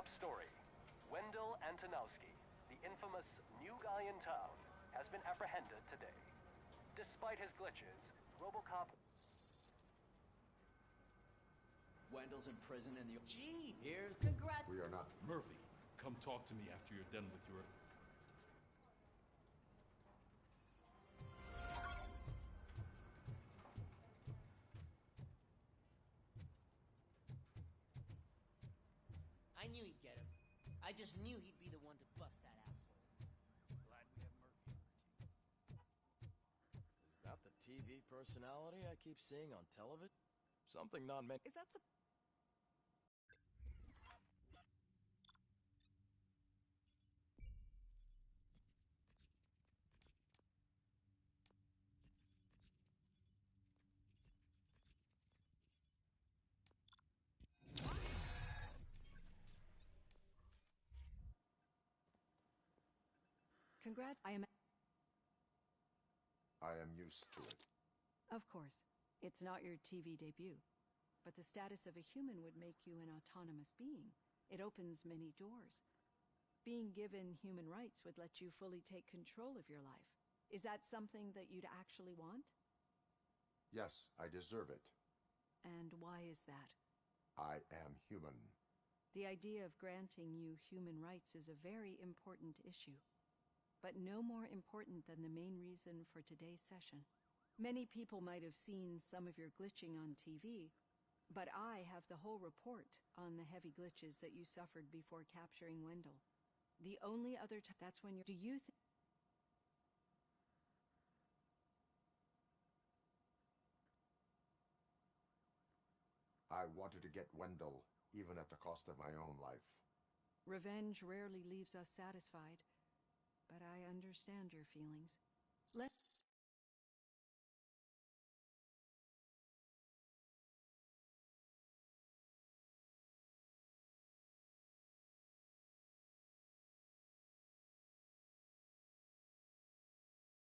top story. Wendell Antonowski, the infamous new guy in town, has been apprehended today. Despite his glitches, RoboCop... Wendell's in prison in the... Gee, here's... Congrats... We are not. Murphy, come talk to me after you're done with your... I knew he'd get him. I just knew he'd be the one to bust that asshole. Glad we have Murphy on our team. Is that the TV personality I keep seeing on television? Something not meant... Is that some... I am used to it. Of course. It's not your TV debut. But the status of a human would make you an autonomous being. It opens many doors. Being given human rights would let you fully take control of your life. Is that something that you'd actually want? Yes, I deserve it. And why is that? I am human. The idea of granting you human rights is a very important issue. But no more important than the main reason for today's session. Many people might have seen some of your glitching on TV, but I have the whole report on the heavy glitches that you suffered before capturing Wendell. The only other time that's when you're... Do you think... I wanted to get Wendell, even at the cost of my own life. Revenge rarely leaves us satisfied, but I understand your feelings. Let's...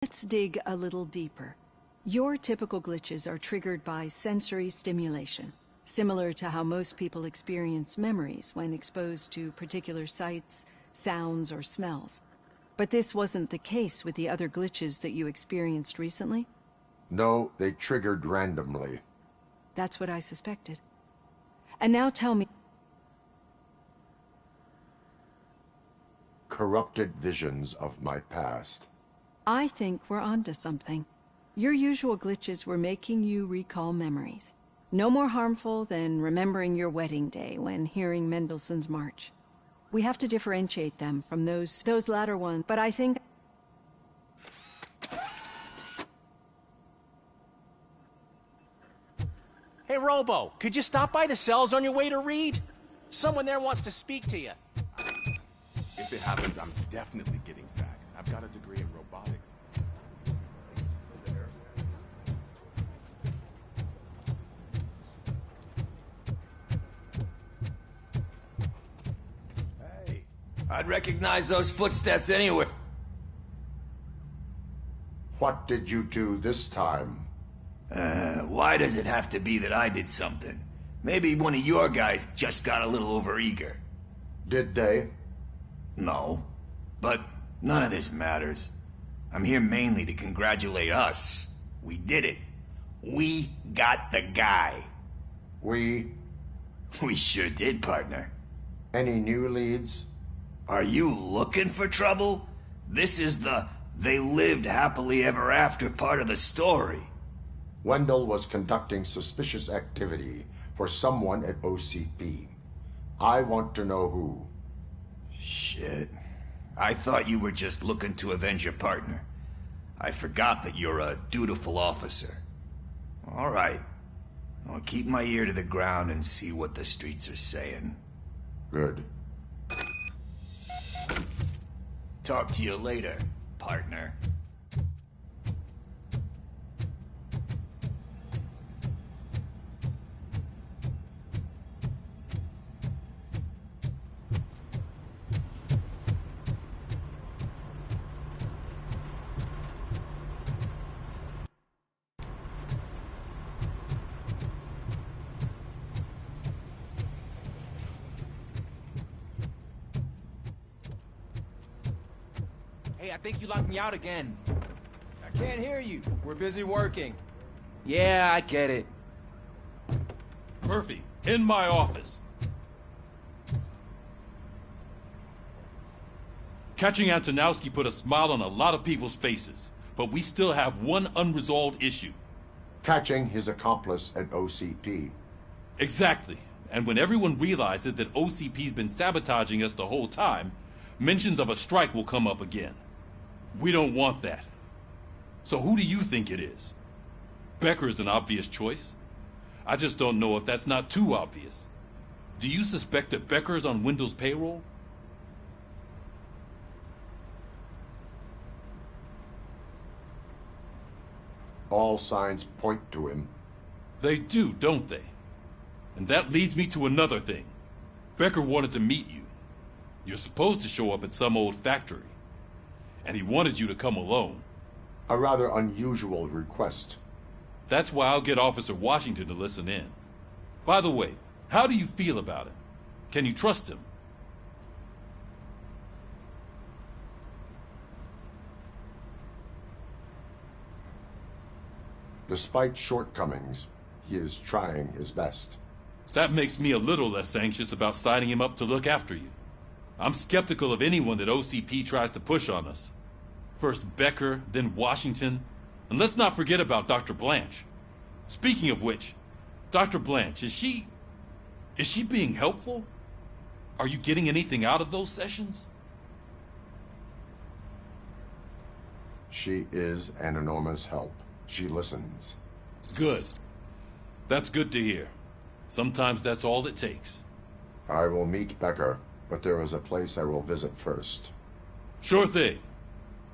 Let's dig a little deeper. Your typical glitches are triggered by sensory stimulation, similar to how most people experience memories when exposed to particular sights, sounds, or smells. But this wasn't the case with the other glitches that you experienced recently? No, they triggered randomly. That's what I suspected. And now tell me... Corrupted visions of my past. I think we're onto something. Your usual glitches were making you recall memories. No more harmful than remembering your wedding day when hearing Mendelssohn's March. We have to differentiate them from those latter ones, but I think... Hey, Robo, could you stop by the cells on your way to Reed? Someone there wants to speak to you. If it happens, I'm definitely getting sacked. I've got a degree in robotics. Hey, I'd recognize those footsteps anywhere. What did you do this time? Why does it have to be that I did something? Maybe one of your guys just got a little overeager. Did they? No, but none of this matters. I'm here mainly to congratulate us. We did it. We got the guy. We sure did, partner. Any new leads? Are you looking for trouble? This is the they lived happily ever after part of the story. Wendell was conducting suspicious activity for someone at OCP. I want to know who. Shit. I thought you were just looking to avenge your partner. I forgot that you're a dutiful officer. All right. I'll keep my ear to the ground and see what the streets are saying. Good. Talk to you later, partner. I think you locked me out again. I can't hear you. We're busy working. Yeah, I get it. Murphy, in my office. Catching Antonowski put a smile on a lot of people's faces, but we still have one unresolved issue. Catching his accomplice at OCP. Exactly. And when everyone realizes that OCP's been sabotaging us the whole time, mentions of a strike will come up again. We don't want that. So who do you think it is? Becker is an obvious choice. I just don't know if that's not too obvious. Do you suspect that Becker is on Wendell's payroll? All signs point to him. They do, don't they? And that leads me to another thing. Becker wanted to meet you. You're supposed to show up at some old factory. And he wanted you to come alone. A rather unusual request. That's why I'll get Officer Washington to listen in. By the way, how do you feel about him? Can you trust him? Despite shortcomings, he is trying his best. That makes me a little less anxious about signing him up to look after you. I'm skeptical of anyone that OCP tries to push on us. First Becker, then Washington, and let's not forget about Dr. Blanche. Speaking of which, Dr. Blanche, is she being helpful? Are you getting anything out of those sessions? She is an enormous help. She listens. Good. That's good to hear. Sometimes that's all it takes. I will meet Becker, but there is a place I will visit first. Sure thing.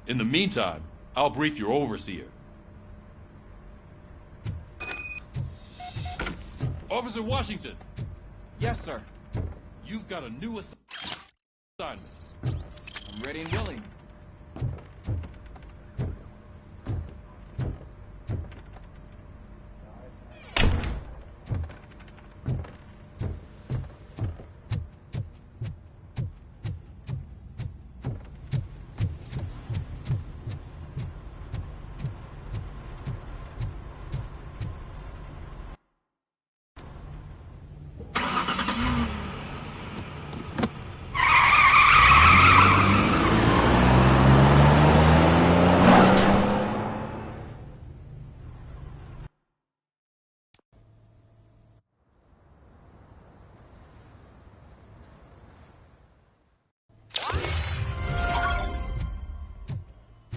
In the meantime, I'll brief your overseer. Officer Washington! Yes, sir. You've got a new assignment. I'm ready and willing.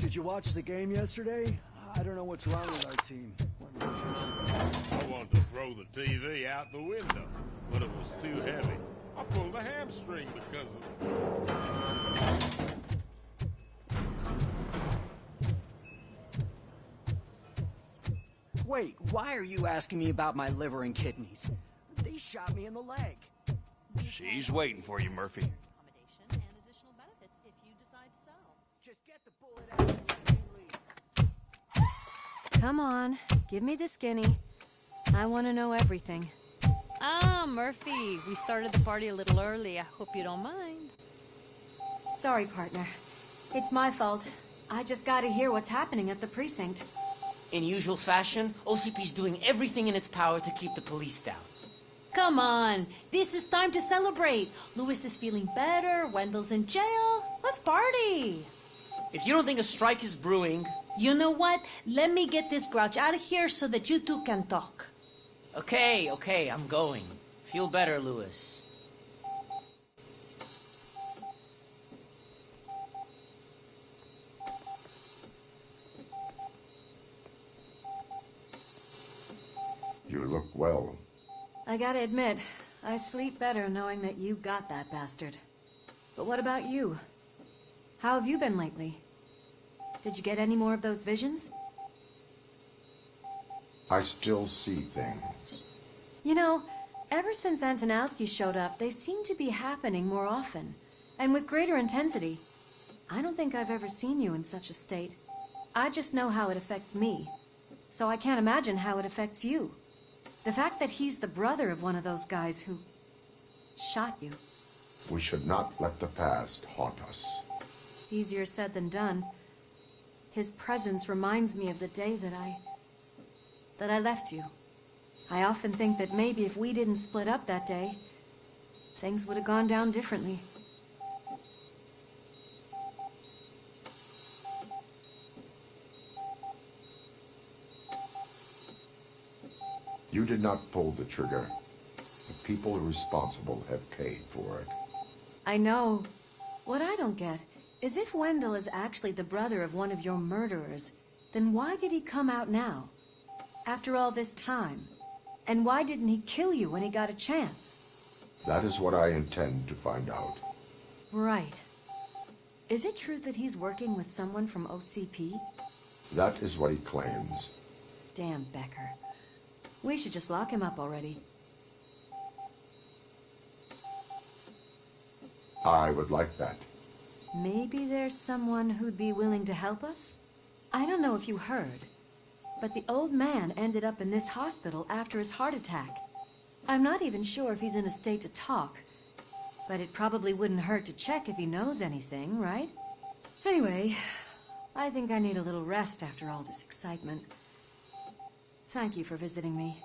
Did you watch the game yesterday? I don't know what's wrong with our team. I wanted to throw the TV out the window, but it was too heavy. I pulled a hamstring because of it. Wait, why are you asking me about my liver and kidneys? They shot me in the leg. She's waiting for you, Murphy. Accommodation and additional benefits if you decide to sell. Just get the bullet out and leave. Come on, give me the skinny. I want to know everything. Ah, Murphy, we started the party a little early. I hope you don't mind. Sorry, partner. It's my fault. I just gotta hear what's happening at the precinct. In usual fashion, OCP's doing everything in its power to keep the police down. Come on, this is time to celebrate. Louis is feeling better, Wendell's in jail. Let's party! If you don't think a strike is brewing... You know what? Let me get this grouch out of here so that you two can talk. Okay, I'm going. Feel better, Louis. You look well. I gotta admit, I sleep better knowing that you got that bastard. But what about you? How have you been lately? Did you get any more of those visions? I still see things. You know, ever since Antonowski showed up, they seem to be happening more often, and with greater intensity. I don't think I've ever seen you in such a state. I just know how it affects me, so I can't imagine how it affects you. The fact that he's the brother of one of those guys who shot you. We should not let the past haunt us. Easier said than done. His presence reminds me of the day that I left you. I often think that maybe if we didn't split up that day, things would have gone down differently. You did not pull the trigger. The people responsible have paid for it. I know. What I don't get is if Wendell is actually the brother of one of your murderers, then why did he come out now? After all this time? And why didn't he kill you when he got a chance? That is what I intend to find out. Right. Is it true that he's working with someone from OCP? That is what he claims. Damn Becker. We should just lock him up already. I would like that. Maybe there's someone who'd be willing to help us? I don't know if you heard, but the old man ended up in this hospital after his heart attack. I'm not even sure if he's in a state to talk, but it probably wouldn't hurt to check if he knows anything, right? Anyway, I think I need a little rest after all this excitement. Thank you for visiting me.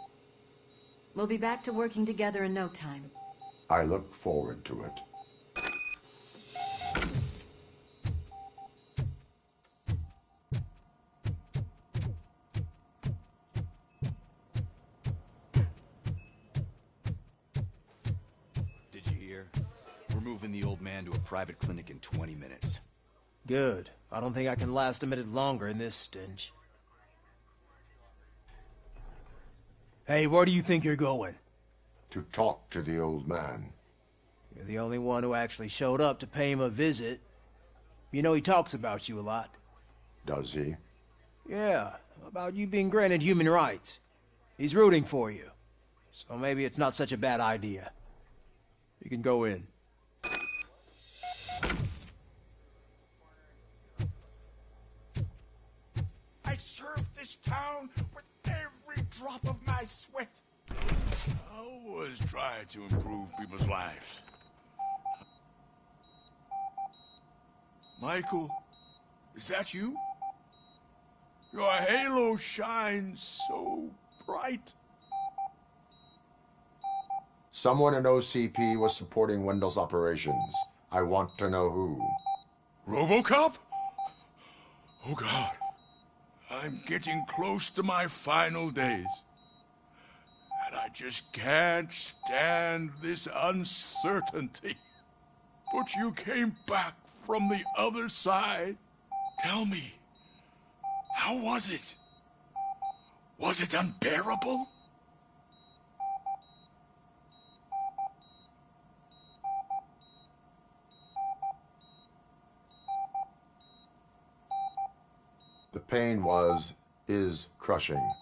We'll be back to working together in no time. I look forward to it. Did you hear? We're moving the old man to a private clinic in 20 minutes. Good. I don't think I can last a minute longer in this stench. Hey, where do you think you're going? To talk to the old man. You're the only one who actually showed up to pay him a visit. You know he talks about you a lot. Does he? Yeah, about you being granted human rights. He's rooting for you. So maybe it's not such a bad idea. You can go in. I served this town with every drop of my sweat. I always try to improve people's lives. Michael, is that you? Your halo shines so bright. Someone in OCP was supporting Wendell's operations. I want to know who. RoboCop? Oh God. I'm getting close to my final days. And I just can't stand this uncertainty. But you came back from the other side. Tell me, how was it? Was it unbearable? The pain is crushing,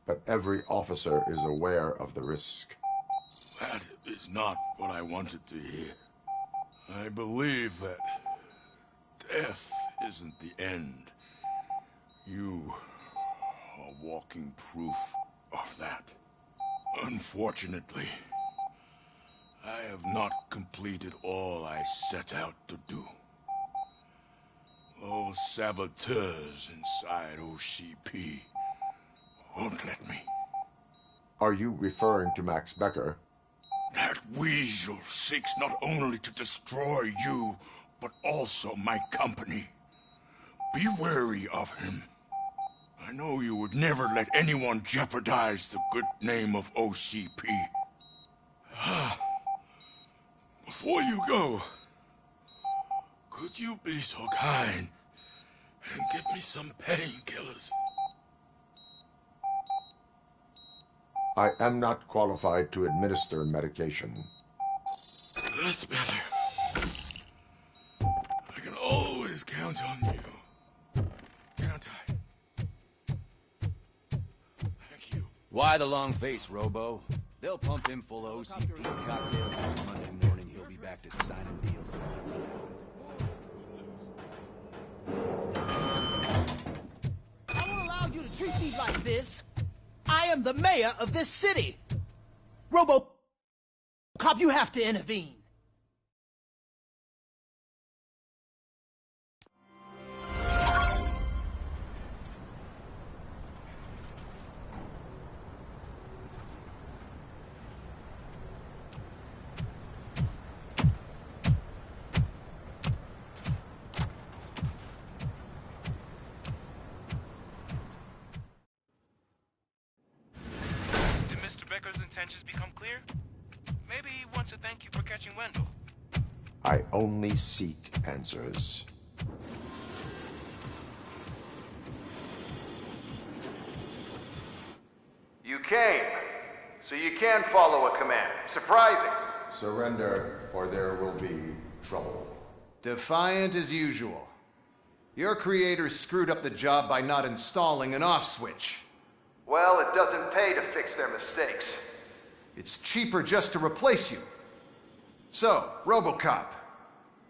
but every officer is aware of the risk. That is not what I wanted to hear. I believe that death isn't the end. You are walking proof of that. Unfortunately, I have not completed all I set out to do. Those saboteurs inside OCP won't let me. Are you referring to Max Becker? That weasel seeks not only to destroy you, but also my company. Be wary of him. I know you would never let anyone jeopardize the good name of OCP. Before you go, could you be so kind and give me some painkillers? I am not qualified to administer medication. That's better. I can always count on you. Can't I? Thank you. Why the long face, Robo? They'll pump him full of OCP's cocktails, and Monday morning he'll be back to signing deals. I won't allow you to treat me like this. I am the mayor of this city. Robo Cop, you have to intervene. intentions become clear, maybe he wants to thank you for catching Wendell. I only seek answers. You came, so you can follow a command. Surprising. Surrender, or there will be trouble. Defiant as usual. Your creators screwed up the job by not installing an off switch. Well, it doesn't pay to fix their mistakes. It's cheaper just to replace you. So, RoboCop.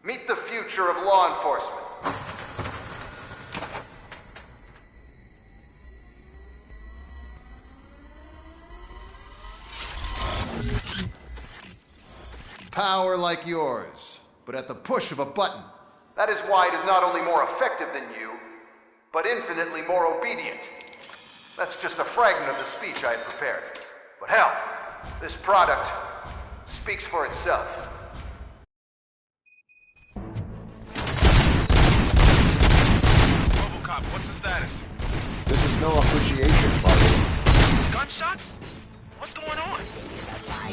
Meet the future of law enforcement. Power like yours, but at the push of a button. That is why it is not only more effective than you, but infinitely more obedient. That's just a fragment of the speech I had prepared. But hell, this product speaks for itself. RoboCop, what's the status? This is no appreciation party. Gunshots? What's going on?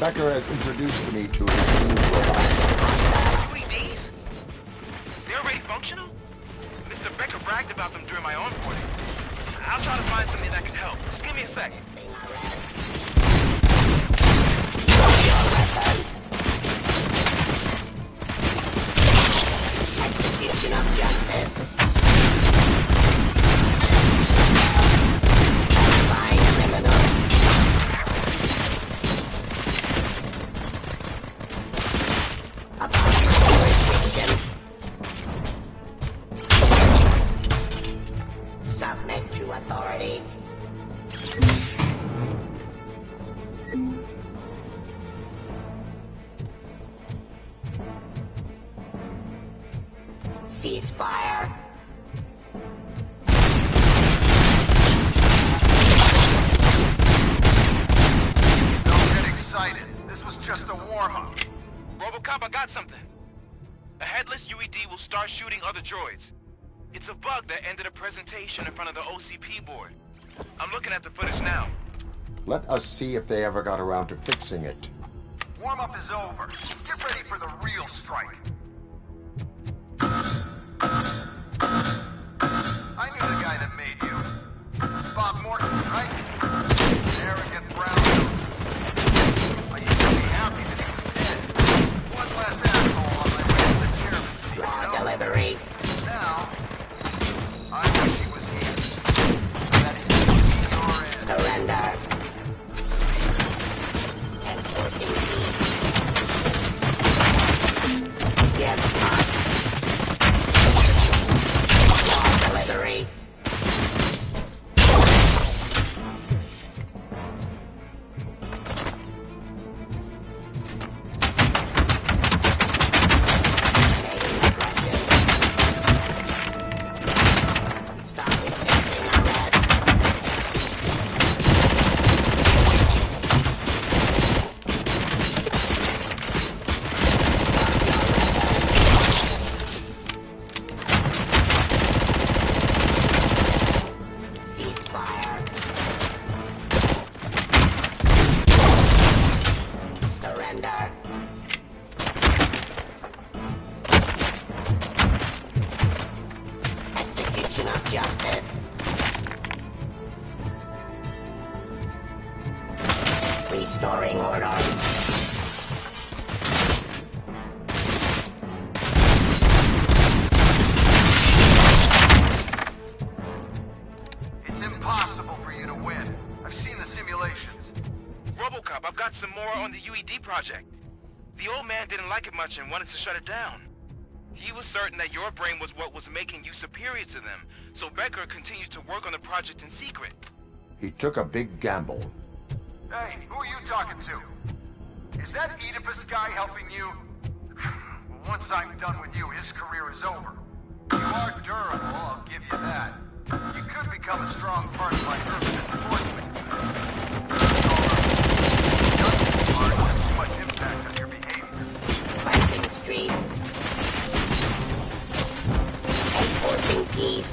Becker has introduced me to his new robots. UEDs? They're already functional? Mr. Becker bragged about them during my onboarding. I'll try to find something that can help. Just give me a sec. Execution of justice. Submit to authority. Ceasefire. Don't get excited. This was just a warm-up. RoboCop, I got something. A headless UED will start shooting other droids. It's a bug that ended a presentation in front of the OCP board. I'm looking at the footage now. Let us see if they ever got around to fixing it. Warm-up is over. Get ready for the real strike. I knew the guy that made you. Bob Morton, right? Arrogant brown. I used to be happy that he was dead. One less asshole on my way to the chairman's seat. Raw delivery. Now, I wish he was here. That is your end. Surrender. Enforcing peace. Yes, raw delivery. Restoring order. It's impossible for you to win. I've seen the simulations. RoboCop, I've got some more on the UED project. The old man didn't like it much and wanted to shut it down. He was certain that your brain was what was making you superior to them, so Becker continued to work on the project in secret. He took a big gamble. Hey, who are you talking to? Is that Oedipus guy helping you? Once I'm done with you, his career is over. You are durable, I'll give you that. You could become a strong part-5 urban enforcement. Doesn't have too much impact on your behavior. Cleansing streets. Enforcing peace.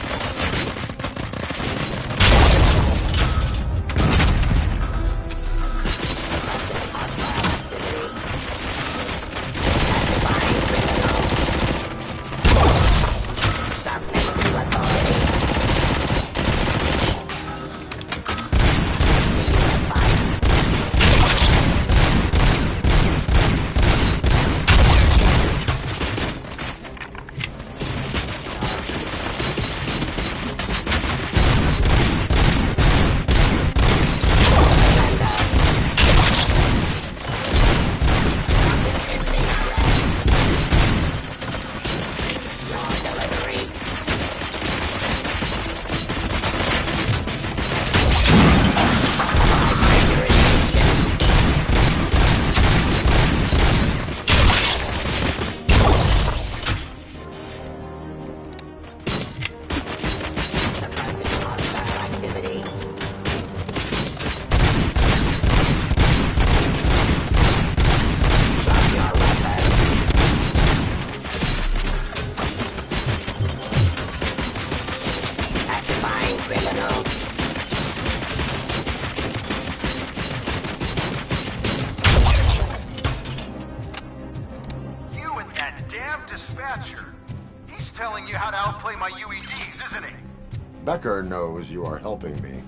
Becker knows you are helping me.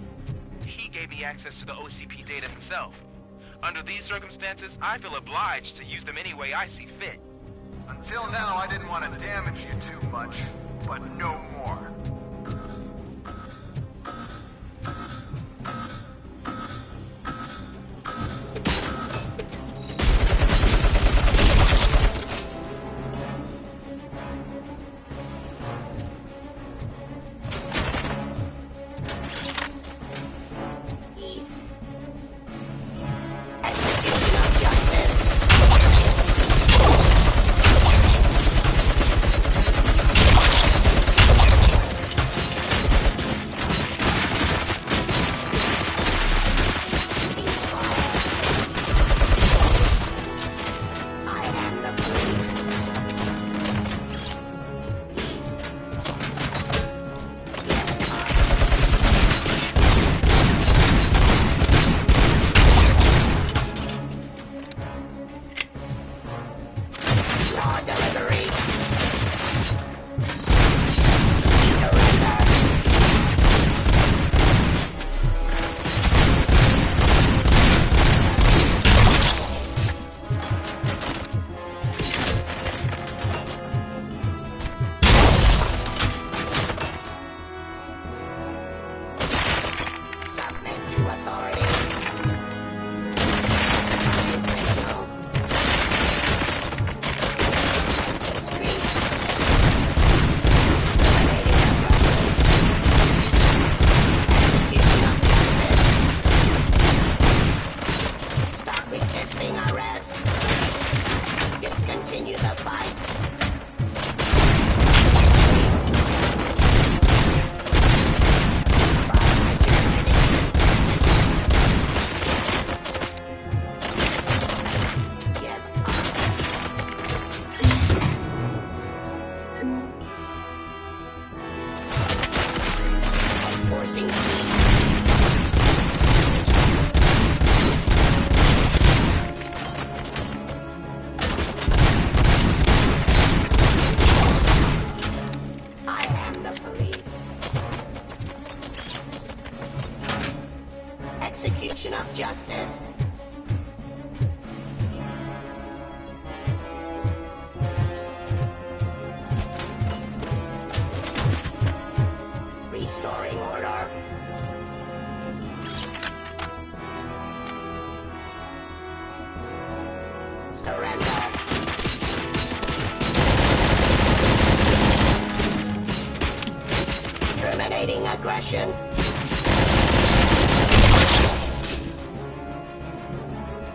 He gave me access to the OCP data himself. Under these circumstances, I feel obliged to use them any way I see fit. Until now, I didn't want to damage you too much, but no more. Execution of justice. Restoring order. Surrender. Terminating aggression.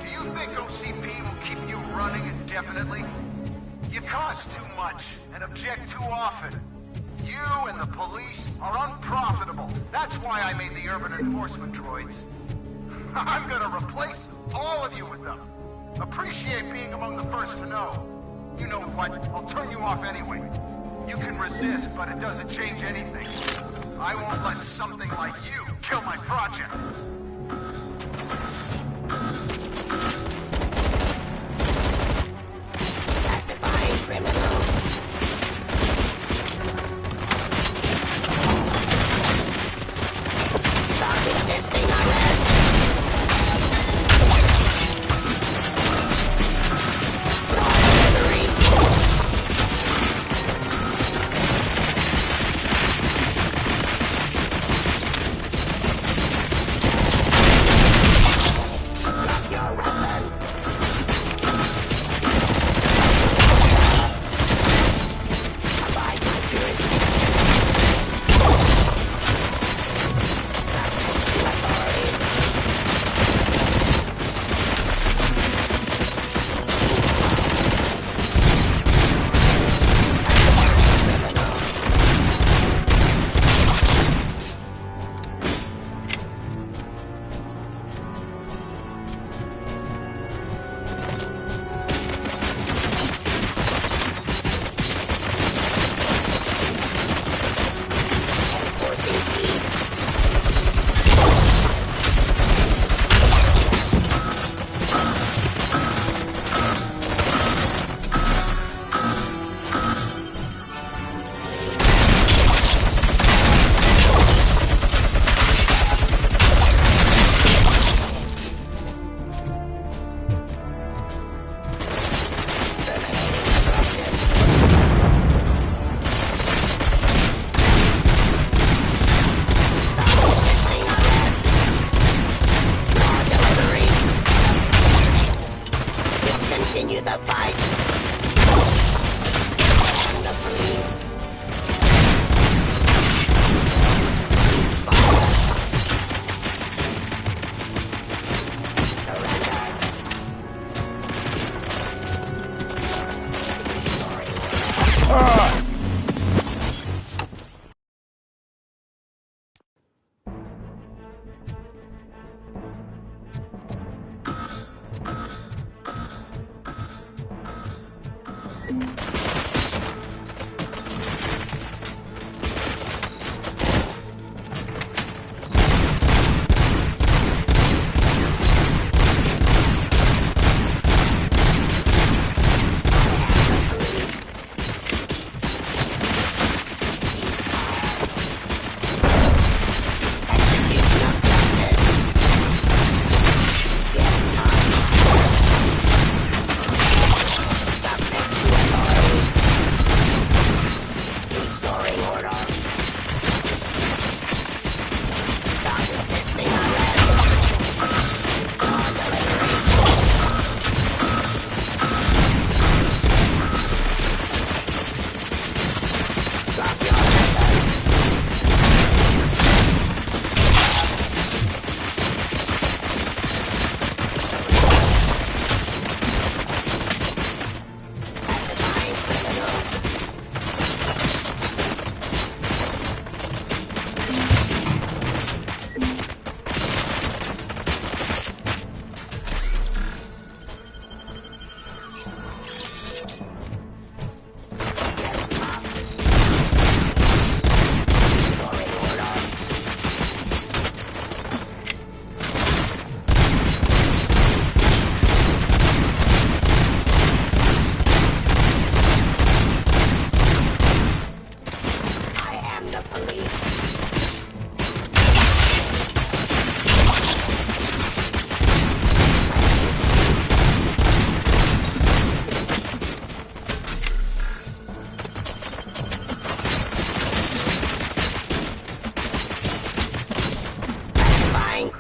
Do you think OCP will keep you running indefinitely? You cost too much and object too often. You and the police are unprofitable. That's why I made the urban enforcement droids. I'm gonna replace all of you with them. Appreciate being among the first to know. You know what? I'll turn you off anyway. You can resist, but it doesn't change anything. I won't let something like you kill my project. Pacifying criminals. Stop resisting arrest. Law delivery.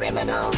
criminal.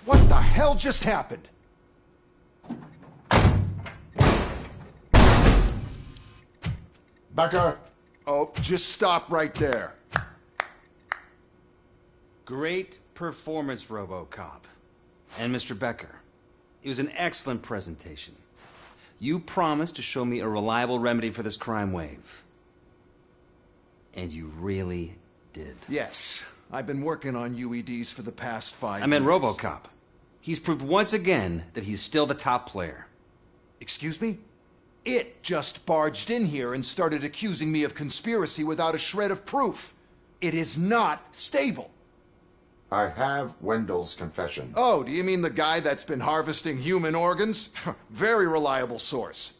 What the hell just happened? Becker? Oh, just stop right there. Great performance, RoboCop. And Mr. Becker, it was an excellent presentation. You promised to show me a reliable remedy for this crime wave. And you really did. Yes, I've been working on UEDs for the past 5 years. I meant RoboCop. He's proved once again that he's still the top player. Excuse me? It just barged in here and started accusing me of conspiracy without a shred of proof. It is not stable. I have Wendell's confession. Oh, do you mean the guy that's been harvesting human organs? Very reliable source.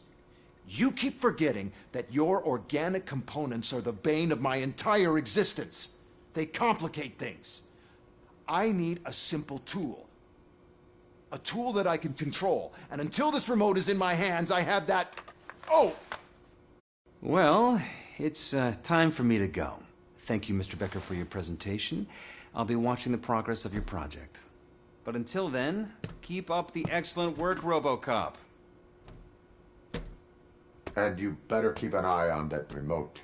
You keep forgetting that your organic components are the bane of my entire existence. They complicate things. I need a simple tool. A tool that I can control. And until this remote is in my hands, I have that... Oh! Well, it's time for me to go. Thank you, Mr. Becker, for your presentation. I'll be watching the progress of your project. But until then, keep up the excellent work, RoboCop. And you better keep an eye on that remote.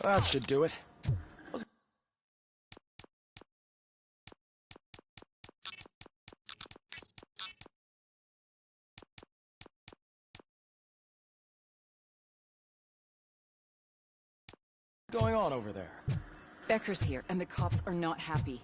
That should do it. What's going on over there? Becker's here, and the cops are not happy.